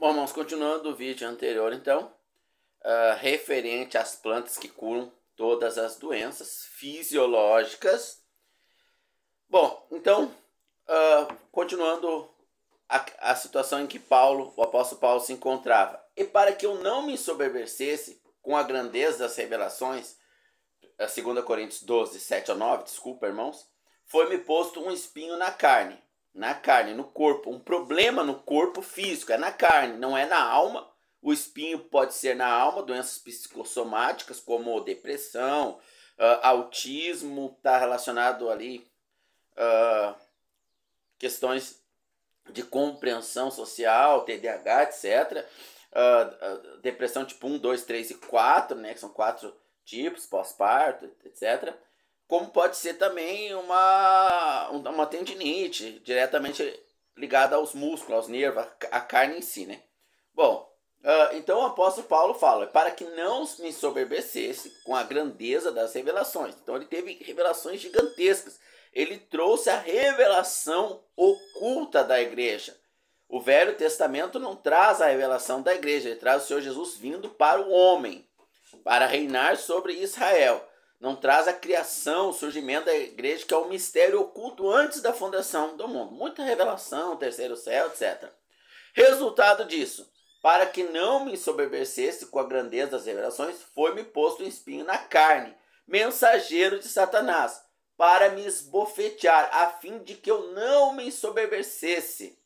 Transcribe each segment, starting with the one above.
Bom, irmãos, continuando o vídeo anterior, então, referente às plantas que curam todas as doenças fisiológicas. Bom, então, continuando a situação em que o apóstolo Paulo se encontrava. E para que eu não me ensoberbecesse com a grandeza das revelações, 2 Coríntios 12, 7 a 9, desculpa, irmãos, foi-me posto um espinho na carne, no corpo, um problema no corpo físico, é na carne, não é na alma. O espinho pode ser na alma, doenças psicossomáticas como depressão, autismo, está relacionado ali questões de compreensão social, TDAH, etc. Depressão tipo 1, 2, 3 e 4, né, que são 4 tipos, pós-parto, etc. Como pode ser também uma tendinite, diretamente ligada aos músculos, aos nervos, à carne em si, né? Bom, então o apóstolo Paulo fala, para que não me ensoberbecesse com a grandeza das revelações. Então ele teve revelações gigantescas. Ele trouxe a revelação oculta da igreja. O Velho Testamento não traz a revelação da igreja, ele traz o Senhor Jesus vindo para o homem, para reinar sobre Israel. Não traz a criação, o surgimento da igreja, que é o mistério oculto antes da fundação do mundo. Muita revelação, terceiro céu, etc. Resultado disso, para que não me ensoberbecesse com a grandeza das revelações, foi-me posto um espinho na carne, mensageiro de Satanás, para me esbofetear, a fim de que eu não me ensoberbecesse,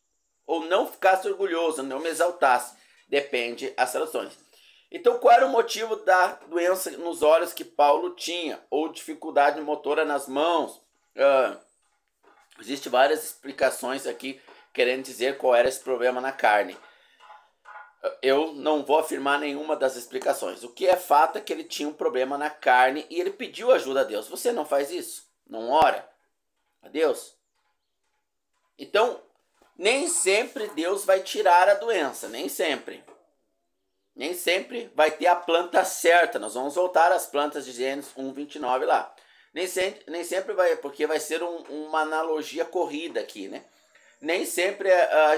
ou não ficasse orgulhoso, não me exaltasse. Depende das traduções. Então, qual era o motivo da doença nos olhos que Paulo tinha? Ou dificuldade motora nas mãos? Existem várias explicações aqui querendo dizer qual era esse problema na carne. Eu não vou afirmar nenhuma das explicações. O que é fato é que ele tinha um problema na carne e ele pediu ajuda a Deus. Você não faz isso? Não ora a Deus? Então, nem sempre Deus vai tirar a doença, nem sempre. Nem sempre vai ter a planta certa. Nós vamos voltar às plantas de Gênesis 1:29 lá. Nem sempre vai, porque vai ser uma analogia corrida aqui, né? Nem sempre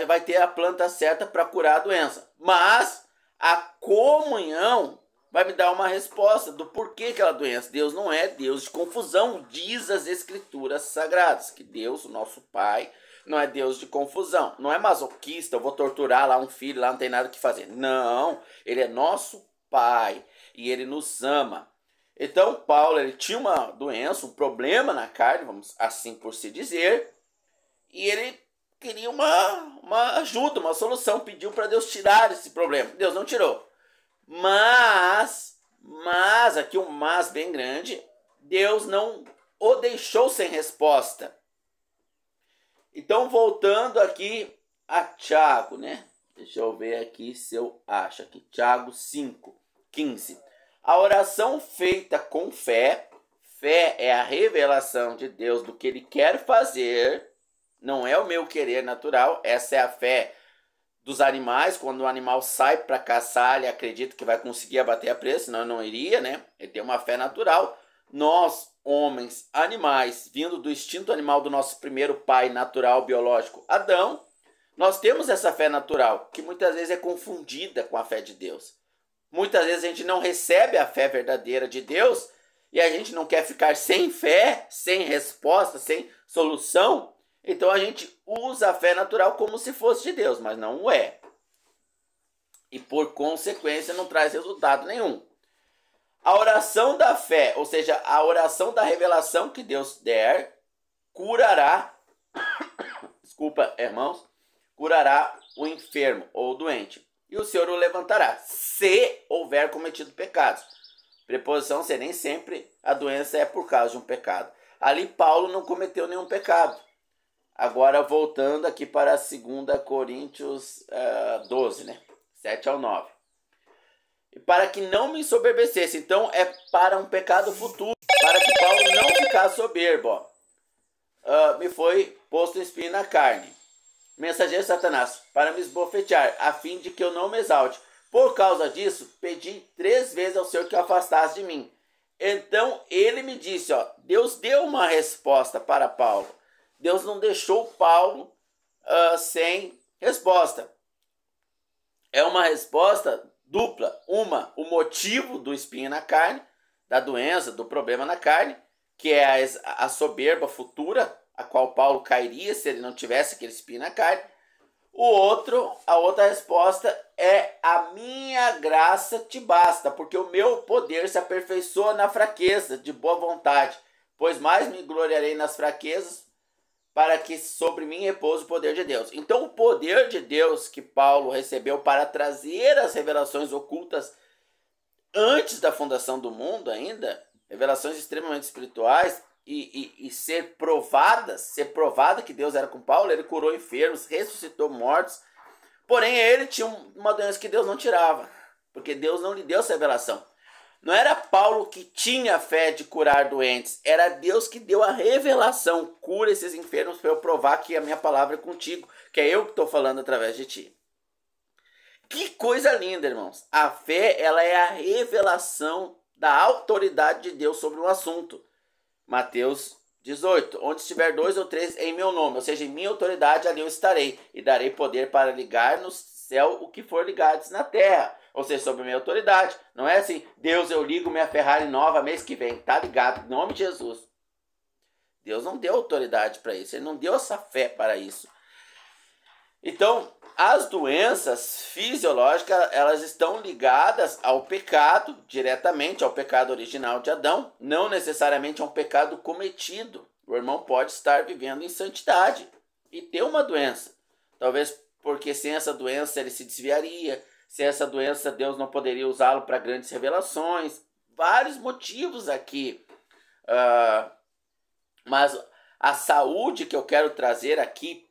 vai ter a planta certa para curar a doença. Mas a comunhão vai me dar uma resposta do porquê aquela doença. Deus não é Deus de confusão, diz as Escrituras Sagradas. Que Deus, o nosso Pai, não é Deus de confusão. Não é masoquista, eu vou torturar lá um filho, lá não tem nada o que fazer. Não, ele é nosso Pai e ele nos ama. Então Paulo, ele tinha uma doença, um problema na carne, vamos assim por se dizer, e ele queria uma ajuda, uma solução, pediu para Deus tirar esse problema. Deus não tirou. Mas, aqui um mas bem grande, Deus não o deixou sem resposta. Então, voltando aqui a Tiago, né? Deixa eu ver aqui se eu acho aqui. Tiago 5:15. A oração feita com fé, fé é a revelação de Deus do que Ele quer fazer, não é o meu querer natural. Essa é a fé dos animais. Quando o animal sai para caçar, ele acredita que vai conseguir abater a presa, senão não iria, né? Ele tem uma fé natural. Nós, homens, animais, vindo do instinto animal do nosso primeiro pai natural, biológico, Adão, nós temos essa fé natural, que muitas vezes é confundida com a fé de Deus. Muitas vezes a gente não recebe a fé verdadeira de Deus e a gente não quer ficar sem fé, sem resposta, sem solução. Então a gente usa a fé natural como se fosse de Deus, mas não o é. E por consequência não traz resultado nenhum. A oração da fé, ou seja, a oração da revelação que Deus der, curará, desculpa, irmãos, curará o enfermo ou o doente. E o Senhor o levantará, se houver cometido pecados. Preposição se, nem sempre a doença é por causa de um pecado. Ali Paulo não cometeu nenhum pecado. Agora voltando aqui para 2 Coríntios 12, né? 7 ao 9. E para que não me ensoberbecesse. Então é para um pecado futuro. Para que Paulo não ficasse soberbo. Me foi posto um espinho na carne. Mensageiro de Satanás, para me esbofetear, a fim de que eu não me exalte. Por causa disso, pedi 3 vezes ao Senhor que o afastasse de mim. Então ele me disse, Deus deu uma resposta para Paulo. Deus não deixou Paulo sem resposta. é uma resposta dupla. Uma, o motivo do espinho na carne, da doença, do problema na carne, que é a soberba futura, a qual Paulo cairia se ele não tivesse aquele espinho na carne. A outra resposta é: a minha graça te basta, porque o meu poder se aperfeiçoa na fraqueza, de boa vontade, pois mais me gloriarei nas fraquezas, para que sobre mim repouse o poder de Deus. Então o poder de Deus que Paulo recebeu para trazer as revelações ocultas antes da fundação do mundo ainda, revelações extremamente espirituais, e ser provada que Deus era com Paulo. Ele curou enfermos, ressuscitou mortos, porém ele tinha uma doença que Deus não tirava, porque Deus não lhe deu essa revelação. Não era Paulo que tinha fé de curar doentes, era Deus que deu a revelação: cura esses enfermos para eu provar que a minha palavra é contigo, que é eu que estou falando através de ti. Que coisa linda, irmãos. A fé, ela é a revelação da autoridade de Deus sobre um assunto. Mateus 18, onde estiver 2 ou 3 em meu nome, ou seja, em minha autoridade, ali eu estarei, e darei poder para ligar no céu o que for ligado na terra, ou seja, sobre minha autoridade. Não é assim: Deus, eu ligo minha Ferrari nova mês que vem, tá ligado, em nome de Jesus. Deus não deu autoridade para isso, ele não deu essa fé para isso. Então, as doenças fisiológicas, elas estão ligadas ao pecado, diretamente ao pecado original de Adão, não necessariamente a um pecado cometido. O irmão pode estar vivendo em santidade e ter uma doença. Talvez porque sem essa doença ele se desviaria, sem essa doença Deus não poderia usá-lo para grandes revelações. Vários motivos aqui. Mas a saúde que eu quero trazer aqui,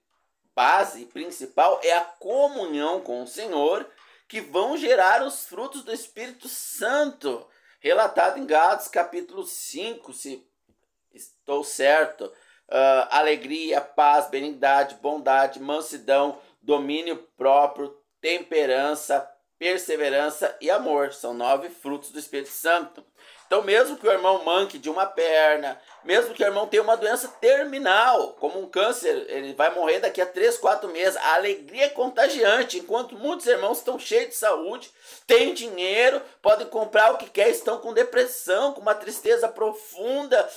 base principal, é a comunhão com o Senhor, que vão gerar os frutos do Espírito Santo, relatado em Gálatas capítulo 5, se estou certo. Alegria, paz, benignidade, bondade, mansidão, domínio próprio, temperança, perseverança e amor. São 9 frutos do Espírito Santo. Então, mesmo que o irmão manque de uma perna, mesmo que o irmão tenha uma doença terminal, como um câncer, ele vai morrer daqui a 3, 4 meses, a alegria é contagiante, enquanto muitos irmãos estão cheios de saúde, têm dinheiro, podem comprar o que quer, estão com depressão, com uma tristeza profunda,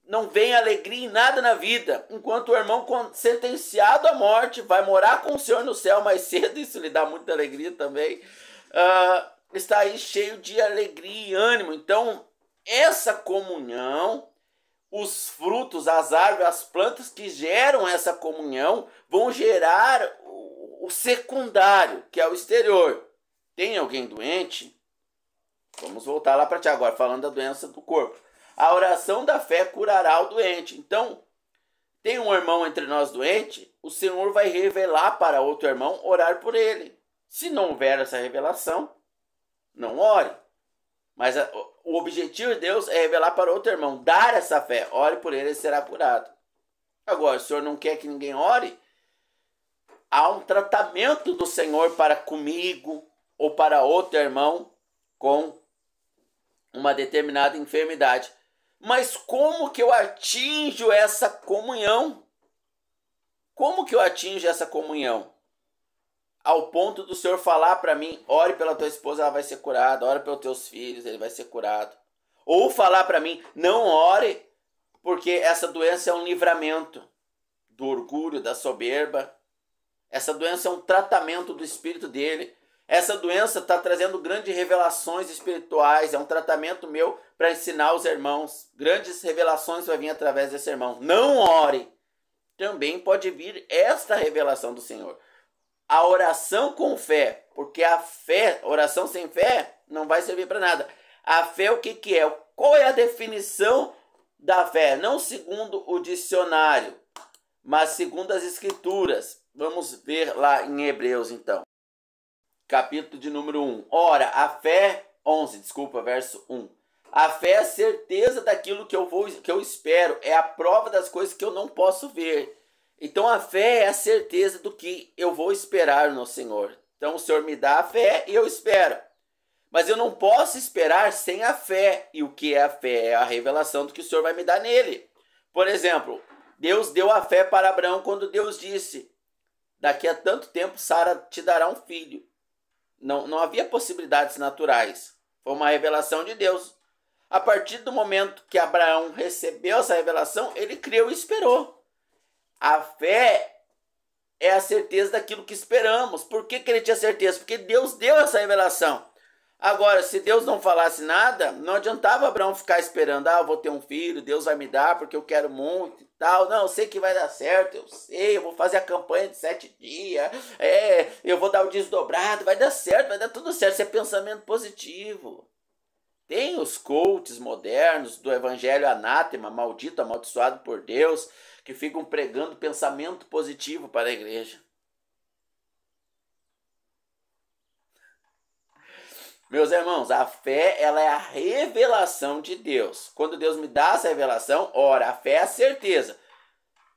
não vem alegria em nada na vida, enquanto o irmão sentenciado à morte vai morar com o Senhor no céu mais cedo, isso lhe dá muita alegria também, está aí cheio de alegria e ânimo. Então, essa comunhão, os frutos, as árvores, as plantas que geram essa comunhão vão gerar o secundário, que é o exterior. Tem alguém doente? Vamos voltar lá para ti agora, falando da doença do corpo. A oração da fé curará o doente. Então, tem um irmão entre nós doente, o Senhor vai revelar para outro irmão orar por ele. Se não houver essa revelação, não ore. Mas o objetivo de Deus é revelar para outro irmão, dar essa fé. Ore por ele, ele será curado. Agora, o Senhor não quer que ninguém ore? Há um tratamento do Senhor para comigo ou para outro irmão com uma determinada enfermidade. Mas como que eu atinjo essa comunhão? Como que eu atinjo essa comunhão? Ao ponto do Senhor falar para mim: ore pela tua esposa, ela vai ser curada. Ore pelos teus filhos, ele vai ser curado. Ou falar para mim: não ore, porque essa doença é um livramento do orgulho, da soberba. Essa doença é um tratamento do espírito dele. Essa doença está trazendo grandes revelações espirituais. É um tratamento meu para ensinar os irmãos. Grandes revelações vai vir através desse irmão. Não ore. Também pode vir esta revelação do Senhor. A oração com fé, porque a fé, oração sem fé, não vai servir para nada. A fé, o que é? Qual é a definição da fé? Não segundo o dicionário, mas segundo as Escrituras. Vamos ver lá em Hebreus, então. Capítulo de número 1. Ora, a fé, verso 1. A fé é a certeza daquilo que eu espero, é a prova das coisas que eu não posso ver. Então a fé é a certeza do que eu vou esperar no Senhor. Então o Senhor me dá a fé e eu espero. Mas eu não posso esperar sem a fé. E o que é a fé? É a revelação do que o Senhor vai me dar nele. Por exemplo, Deus deu a fé para Abraão quando Deus disse: daqui a tanto tempo Sara te dará um filho. Não havia possibilidades naturais. Foi uma revelação de Deus. A partir do momento que Abraão recebeu essa revelação, ele creu e esperou. A fé é a certeza daquilo que esperamos. Por que ele tinha certeza? Porque Deus deu essa revelação. Agora, se Deus não falasse nada, não adiantava Abraão ficar esperando. Eu vou ter um filho, Deus vai me dar porque eu quero muito e tal. Não, eu sei que vai dar certo, eu vou fazer a campanha de 7 dias. Eu vou dar o desdobrado, vai dar certo, vai dar tudo certo. Isso é pensamento positivo. Tem os coaches modernos do evangelho anátema, maldito, amaldiçoado por Deus, que ficam pregando pensamento positivo para a igreja. Meus irmãos, a fé, ela é a revelação de Deus. Quando Deus me dá essa revelação, ora, a fé é a certeza.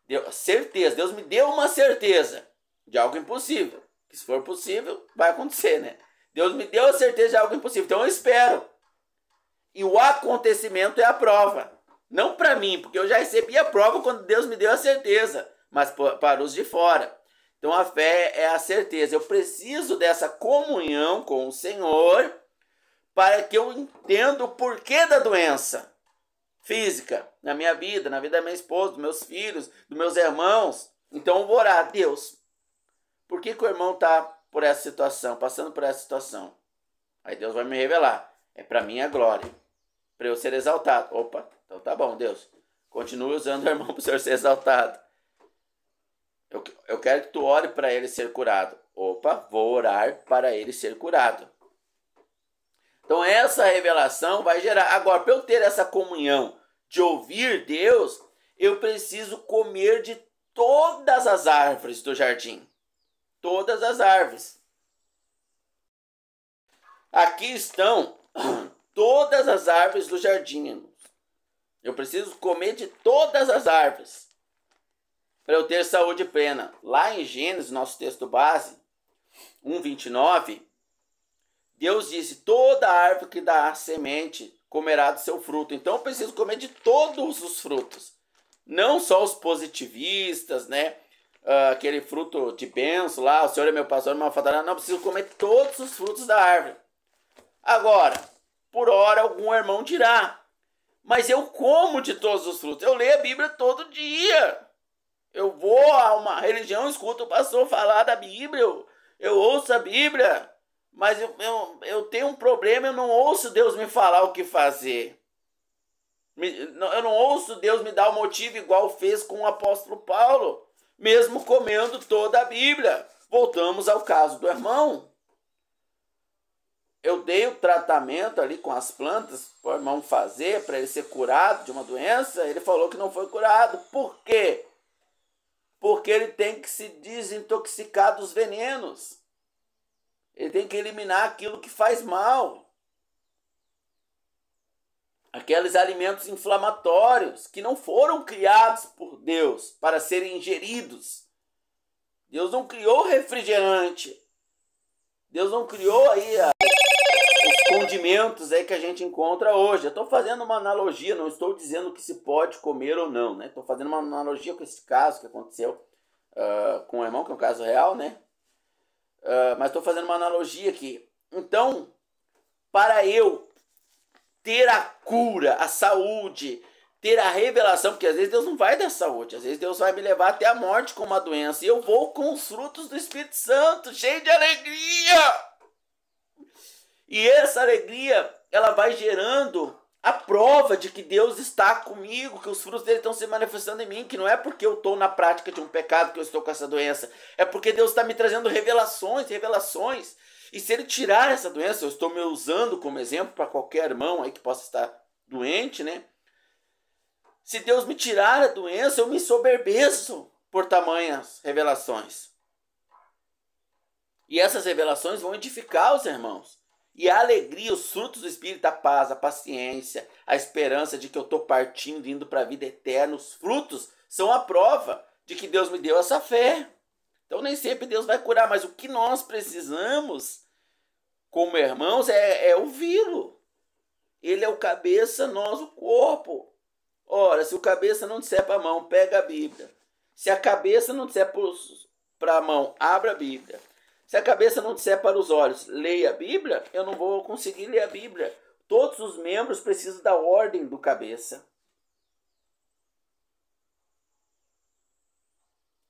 Deus me deu uma certeza de algo impossível. Que se for possível, vai acontecer, né? Deus me deu a certeza de algo impossível, então eu espero. E o acontecimento é a prova. Não para mim, porque eu já recebi a prova quando Deus me deu a certeza, mas para os de fora. Então a fé é a certeza. Eu preciso dessa comunhão com o Senhor para que eu entenda o porquê da doença física na minha vida, na vida da minha esposa, dos meus filhos, dos meus irmãos. Então eu vou orar, Deus, por que o irmão está por essa situação, passando por essa situação? Aí Deus vai me revelar. É para minha glória, para eu ser exaltado. Opa, então tá bom, Deus. Continue usando o irmão para o Senhor ser exaltado. Eu quero que tu ore para ele ser curado. Opa, vou orar para ele ser curado. Então essa revelação vai gerar. Agora, para eu ter essa comunhão de ouvir Deus, eu preciso comer de todas as árvores do jardim. Todas as árvores. Aqui estão todas as árvores do jardim, irmãos. Eu preciso comer de todas as árvores para eu ter saúde plena. Lá em Gênesis, nosso texto base, 1:29, Deus disse, toda árvore que dá semente comerá do seu fruto. Então eu preciso comer de todos os frutos. Não só os positivistas, né? Aquele fruto de bênção lá, o Senhor é meu pastor, não faltará. Não, eu preciso comer todos os frutos da árvore. Agora, por hora algum irmão dirá, mas eu como de todos os frutos. Eu leio a Bíblia todo dia. Eu vou a uma religião, escuto o pastor falar da Bíblia, eu ouço a Bíblia. Mas eu tenho um problema, eu não ouço Deus me falar o que fazer. Eu não ouço Deus me dar o motivo igual fez com o apóstolo Paulo, mesmo comendo toda a Bíblia. Voltamos ao caso do irmão. Eu dei o tratamento ali com as plantas para o irmão fazer, para ele ser curado de uma doença. Ele falou que não foi curado. Por quê? Porque ele tem que se desintoxicar dos venenos. Ele tem que eliminar aquilo que faz mal. Aqueles alimentos inflamatórios que não foram criados por Deus para serem ingeridos. Deus não criou refrigerante. Deus não criou aí os condimentos aí que a gente encontra hoje. Eu estou fazendo uma analogia, não estou dizendo que se pode comer ou não, né? Estou fazendo uma analogia com esse caso que aconteceu com o irmão, que é um caso real, né? Mas estou fazendo uma analogia aqui. Então, para eu ter a cura, a saúde, ter a revelação, porque às vezes Deus não vai dar saúde, às vezes Deus vai me levar até a morte com uma doença, e eu vou com os frutos do Espírito Santo, cheio de alegria. E essa alegria, ela vai gerando a prova de que Deus está comigo, que os frutos dele estão se manifestando em mim, que não é porque eu estou na prática de um pecado que eu estou com essa doença, é porque Deus está me trazendo revelações. E se ele tirar essa doença, eu estou me usando como exemplo para qualquer irmão aí que possa estar doente, né? Se Deus me tirar a doença, eu me soberbeço por tamanhas revelações. E essas revelações vão edificar os irmãos. E a alegria, os frutos do Espírito, a paz, a paciência, a esperança de que eu estou partindo, indo para a vida eterna, os frutos são a prova de que Deus me deu essa fé. Então nem sempre Deus vai curar, mas o que nós precisamos, como irmãos, é ouvi-lo. Ele é o cabeça, nós o corpo. Ora, se o cabeça não disser para a mão, pega a Bíblia. Se a cabeça não disser para a mão, abra a Bíblia. Se a cabeça não disser para os olhos, leia a Bíblia, eu não vou conseguir ler a Bíblia. Todos os membros precisam da ordem do cabeça.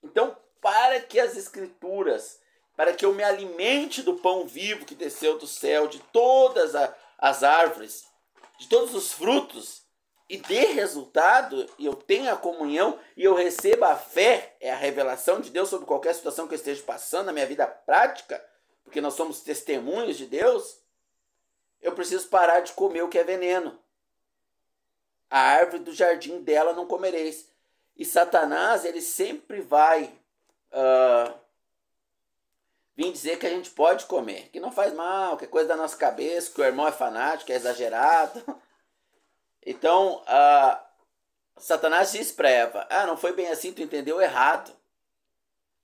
Então, para que as Escrituras, para que eu me alimente do pão vivo que desceu do céu, de todas as árvores, de todos os frutos, e dê resultado, e eu tenha a comunhão, e eu receba a fé, é a revelação de Deus sobre qualquer situação que eu esteja passando na minha vida prática, porque nós somos testemunhos de Deus, eu preciso parar de comer o que é veneno. A árvore do jardim dela não comereis. E Satanás, ele sempre vai vir dizer que a gente pode comer, que não faz mal, que é coisa da nossa cabeça, que o irmão é fanático, que é exagerado. Então, Satanás diz para Eva, não foi bem assim, tu entendeu errado.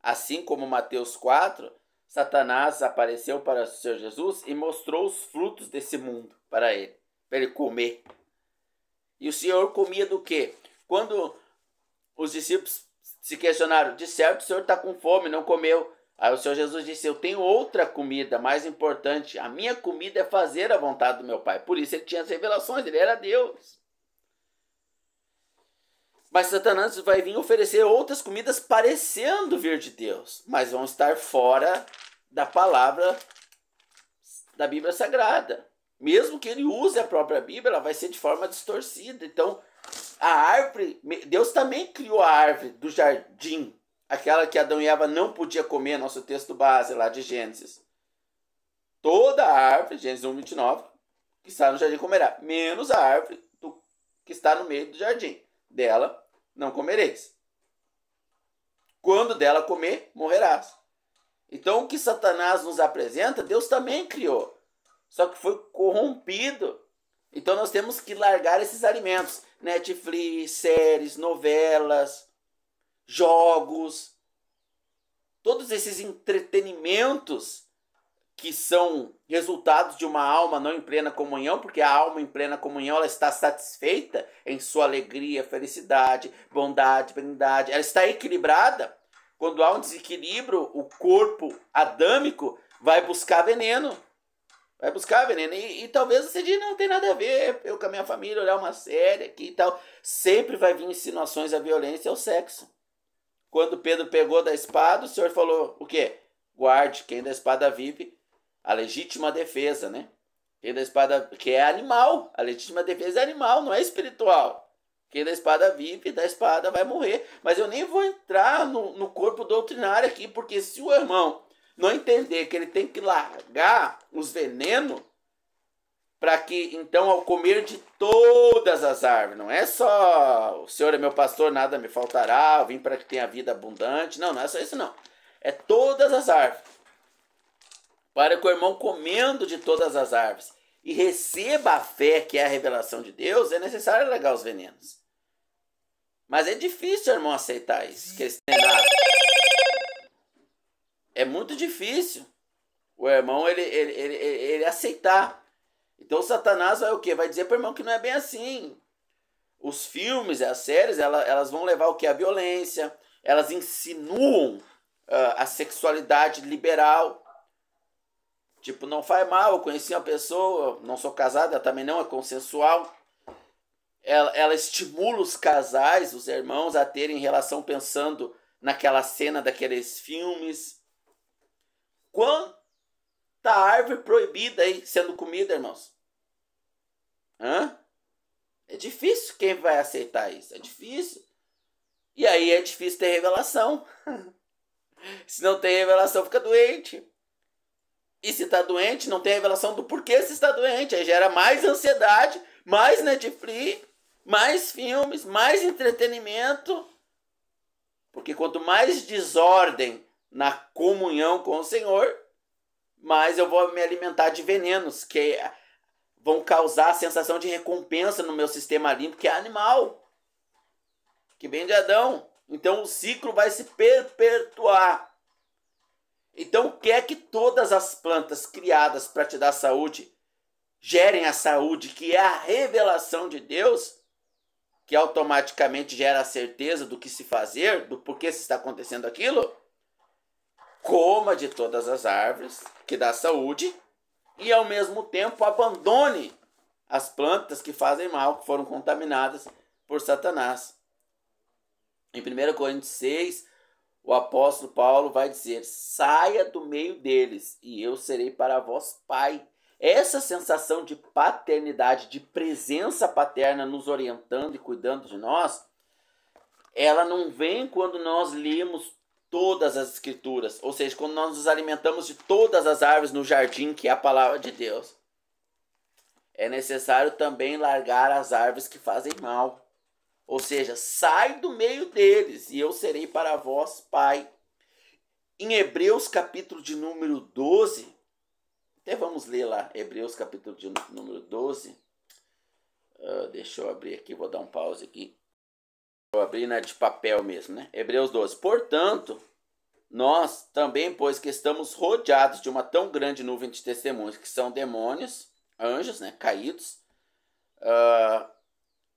Assim como Mateus 4, Satanás apareceu para o Senhor Jesus e mostrou os frutos desse mundo para ele comer. E o Senhor comia do quê? Quando os discípulos se questionaram, de certo o Senhor está com fome, não comeu. Aí o Senhor Jesus disse, eu tenho outra comida mais importante. A minha comida é fazer a vontade do meu Pai. Por isso ele tinha as revelações, ele era Deus. Mas Satanás vai vir oferecer outras comidas parecendo vir de Deus, mas vão estar fora da palavra da Bíblia Sagrada. Mesmo que ele use a própria Bíblia, ela vai ser de forma distorcida. Então, a árvore, Deus também criou a árvore do jardim, aquela que Adão e Eva não podiam comer, nosso texto base lá de Gênesis. Toda a árvore, Gênesis 1:29, que está no jardim comerá, menos a árvore que está no meio do jardim. Dela não comereis. Quando dela comer, morrerás. Então o que Satanás nos apresenta, Deus também criou. Só que foi corrompido. Então nós temos que largar esses alimentos. Netflix, séries, novelas, jogos. Todos esses entretenimentos que são resultados de uma alma não em plena comunhão, porque a alma em plena comunhão ela está satisfeita em sua alegria, felicidade, bondade, benignidade. Ela está equilibrada. Quando há um desequilíbrio, o corpo adâmico vai buscar veneno. Vai buscar veneno. E talvez você diga, não tem nada a ver, eu com a minha família olhar uma série aqui e tal. Sempre vai vir insinuações à violência e ao sexo. Quando Pedro pegou da espada, o Senhor falou o quê? Guarde, quem da espada vive. A legítima defesa, né? Quem da espada, que é animal. A legítima defesa é animal, não é espiritual. Quem da espada vive, da espada vai morrer. Mas eu nem vou entrar no corpo doutrinário aqui, porque se o irmão não entender que ele tem que largar os venenos, para que, então, ao comer de todas as árvores, não é só o Senhor é meu pastor, nada me faltará, eu vim para que tenha vida abundante. Não, não é só isso não. É todas as árvores. Para que o irmão comendo de todas as árvores e receba a fé que é a revelação de Deus, é necessário largar os venenos. Mas é difícil o irmão aceitar isso, que eles têm nada. É muito difícil o irmão ele aceitar. Então Satanás vai o quê? Vai dizer para o irmão que não é bem assim. Os filmes e as séries, elas vão levar o quê? A violência. Elas insinuam a sexualidade liberal. Tipo, não faz mal, eu conheci uma pessoa, não sou casado, ela também não é consensual. Ela estimula os casais, os irmãos, a terem relação pensando naquela cena daqueles filmes. Quanta árvore proibida aí sendo comida, irmãos? É difícil quem vai aceitar isso, é difícil. E aí é difícil ter revelação. Se não tem revelação, fica doente. E se está doente, não tem revelação do porquê se está doente. Aí gera mais ansiedade, mais Netflix, mais filmes, mais entretenimento. Porque quanto mais desordem na comunhão com o Senhor, mais eu vou me alimentar de venenos que vão causar a sensação de recompensa no meu sistema límbico, que é animal, que vem de Adão. Então o ciclo vai se perpetuar. Então quer que todas as plantas criadas para te dar saúde gerem a saúde, que é a revelação de Deus, que automaticamente gera a certeza do que se fazer, do porquê se está acontecendo aquilo. coma de todas as árvores que dá saúde e ao mesmo tempo abandone as plantas que fazem mal, que foram contaminadas por Satanás. Em 1 Coríntios 6, o apóstolo Paulo vai dizer: saia do meio deles e eu serei para vós pai. Essa sensação de paternidade, de presença paterna nos orientando e cuidando de nós, ela não vem quando nós lemos todas as escrituras, ou seja, quando nós nos alimentamos de todas as árvores no jardim, que é a palavra de Deus. É necessário também largar as árvores que fazem mal. Ou seja, sai do meio deles e eu serei para vós pai. Em Hebreus capítulo de número 12, até vamos ler lá, Hebreus capítulo de número 12. Deixa eu abrir aqui, vou dar um pause aqui. Vou abrir de papel mesmo, né? Hebreus 12. Portanto, nós também, pois que estamos rodeados de uma tão grande nuvem de testemunhos, que são demônios, anjos, né, caídos,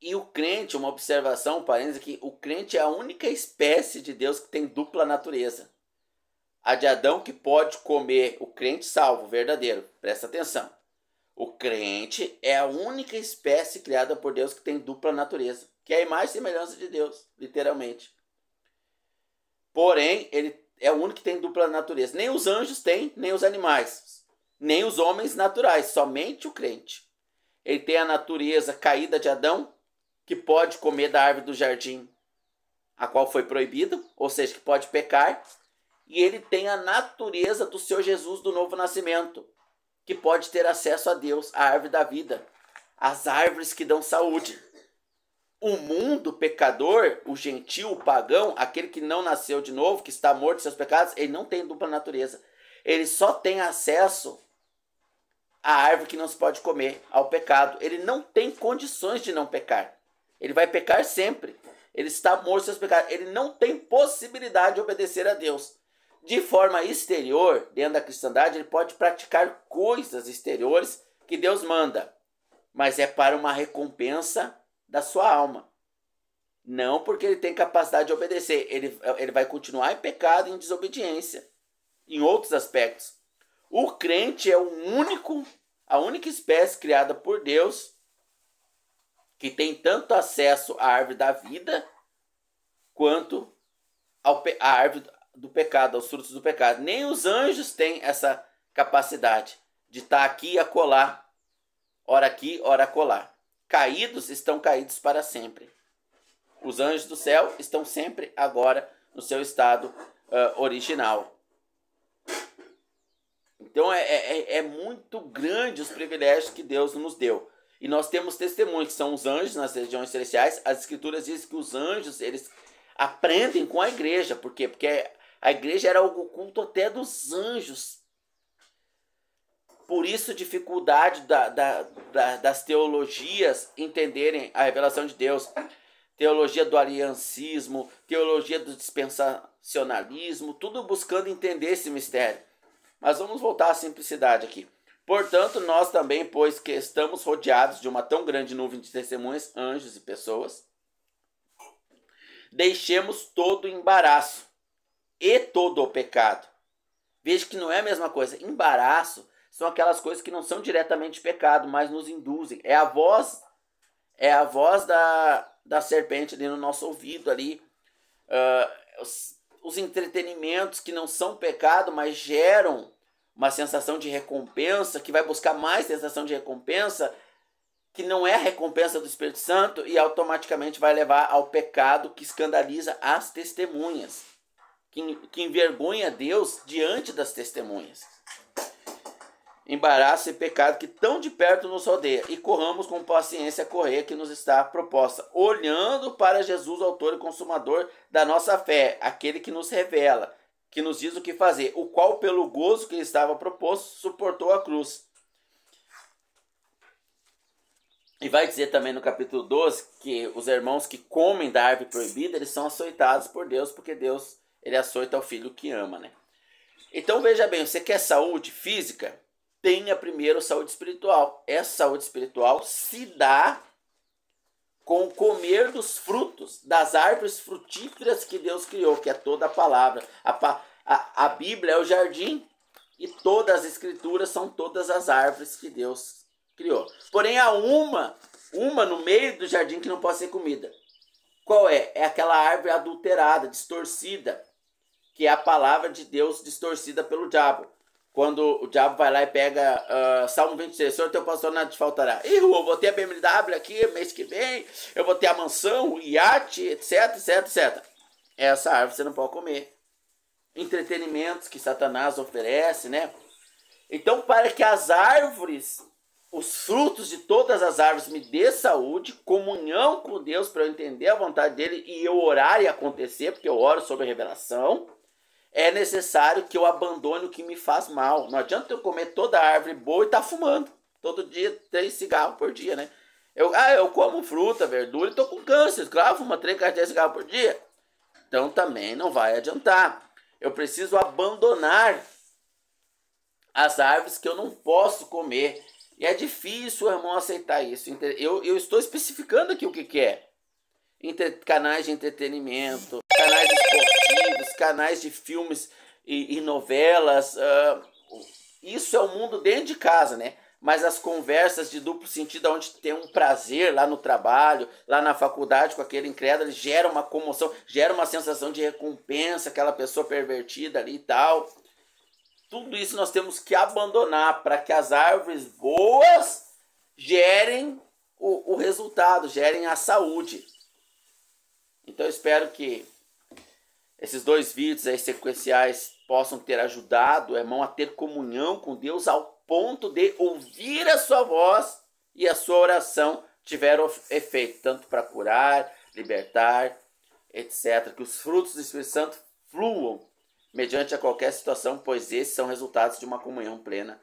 e o crente, uma observação, um parênteses aqui, o crente é a única espécie de Deus que tem dupla natureza. A de Adão que pode comer, o crente salvo, verdadeiro, presta atenção. O crente é a única espécie criada por Deus que tem dupla natureza, que é a imagem e semelhança de Deus, literalmente. Porém, ele é o único que tem dupla natureza. Nem os anjos têm, nem os animais, nem os homens naturais, somente o crente. Ele tem a natureza caída de Adão, que pode comer da árvore do jardim, a qual foi proibido, ou seja, que pode pecar. E ele tem a natureza do Senhor Jesus do novo nascimento, que pode ter acesso a Deus, a árvore da vida, as árvores que dão saúde. O mundo pecador, o gentio, o pagão, aquele que não nasceu de novo, que está morto em seus pecados, ele não tem dupla natureza. Ele só tem acesso à árvore que não se pode comer, ao pecado. Ele não tem condições de não pecar. Ele vai pecar sempre. Ele está morto em seus pecados. Ele não tem possibilidade de obedecer a Deus. De forma exterior, dentro da cristandade, ele pode praticar coisas exteriores que Deus manda, mas é para uma recompensa da sua alma. Não porque ele tem capacidade de obedecer. Ele vai continuar em pecado e em desobediência. Em outros aspectos. O crente é a única espécie criada por Deus que tem tanto acesso à árvore da vida quanto à árvore do pecado, aos frutos do pecado. Nem os anjos têm essa capacidade de estar aqui e acolá, ora aqui, ora acolá. Caídos estão caídos para sempre. Os anjos do céu estão sempre agora no seu estado original. Então é muito grande os privilégios que Deus nos deu. E nós temos testemunhos, que são os anjos nas regiões celestiais. As escrituras dizem que os anjos, eles aprendem com a igreja. Por quê? Porque a igreja era algo oculto até dos anjos. Por isso, dificuldade das teologias entenderem a revelação de Deus. Teologia do aliancismo, teologia do dispensacionalismo, tudo buscando entender esse mistério. Mas vamos voltar à simplicidade aqui. Portanto, nós também, pois que estamos rodeados de uma tão grande nuvem de testemunhas, anjos e pessoas, deixemos todo o embaraço e todo o pecado. Veja que não é a mesma coisa. Embaraço são aquelas coisas que não são diretamente pecado, mas nos induzem. É a voz da serpente ali no nosso ouvido ali. Os entretenimentos que não são pecado, mas geram uma sensação de recompensa, que vai buscar mais sensação de recompensa, que não é a recompensa do Espírito Santo, e automaticamente vai levar ao pecado que escandaliza as testemunhas, que envergonha Deus diante das testemunhas. Embaraço e pecado que tão de perto nos rodeia, e corramos com paciência a correia que nos está proposta, olhando para Jesus, autor e consumador da nossa fé, aquele que nos revela, que nos diz o que fazer, o qual pelo gozo que lhe estava proposto, suportou a cruz. E vai dizer também no capítulo 12 que os irmãos que comem da árvore proibida, eles são açoitados por Deus, porque Deus, ele açoita o filho que ama, né? Então veja bem, você quer saúde física? Tenha primeiro saúde espiritual. Essa saúde espiritual se dá com o comer dos frutos, das árvores frutíferas que Deus criou, que é toda a palavra. A Bíblia é o jardim e todas as escrituras são todas as árvores que Deus criou. Porém, há uma no meio do jardim que não pode ser comida. Qual é? É aquela árvore adulterada, distorcida, que é a palavra de Deus distorcida pelo diabo. Quando o diabo vai lá e pega Salmo 23, Senhor teu pastor nada te faltará. Eu vou ter a BMW aqui mês que vem, eu vou ter a mansão, o iate, etc, etc, etc. Essa árvore você não pode comer. Entretenimentos que Satanás oferece, né? Então, para que as árvores, os frutos de todas as árvores me dê saúde, comunhão com Deus para eu entender a vontade dele e eu orar e acontecer, porque eu oro sobre a revelação, é necessário que eu abandone o que me faz mal. Não adianta eu comer toda a árvore boa e estar fumando. Todo dia, 3 cigarros por dia, né? Eu como fruta, verdura e tô com câncer. Claro, fumo 3, 10 cigarros por dia. Então também não vai adiantar. Eu preciso abandonar as árvores que eu não posso comer. E é difícil o irmão aceitar isso. Eu estou especificando aqui o que é. Canais de entretenimento, canais esportivos, canais de filmes e novelas. Isso é o mundo dentro de casa, né? Mas as conversas de duplo sentido, onde tem um prazer lá no trabalho, lá na faculdade com aquele incrédulo, gera uma comoção, gera uma sensação de recompensa, aquela pessoa pervertida ali e tal. Tudo isso nós temos que abandonar para que as árvores boas gerem o resultado, gerem a saúde. Então eu espero que esses 2 vídeos aí sequenciais possam ter ajudado o irmão a ter comunhão com Deus ao ponto de ouvir a sua voz e a sua oração tiver efeito, tanto para curar, libertar, etc. Que os frutos do Espírito Santo fluam mediante a qualquer situação, pois esses são resultados de uma comunhão plena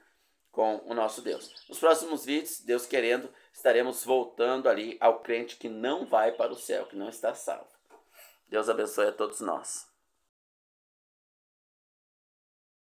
com o nosso Deus. Nos próximos vídeos, Deus querendo, estaremos voltando ali ao crente que não vai para o céu, que não está salvo. Deus abençoe a todos nós.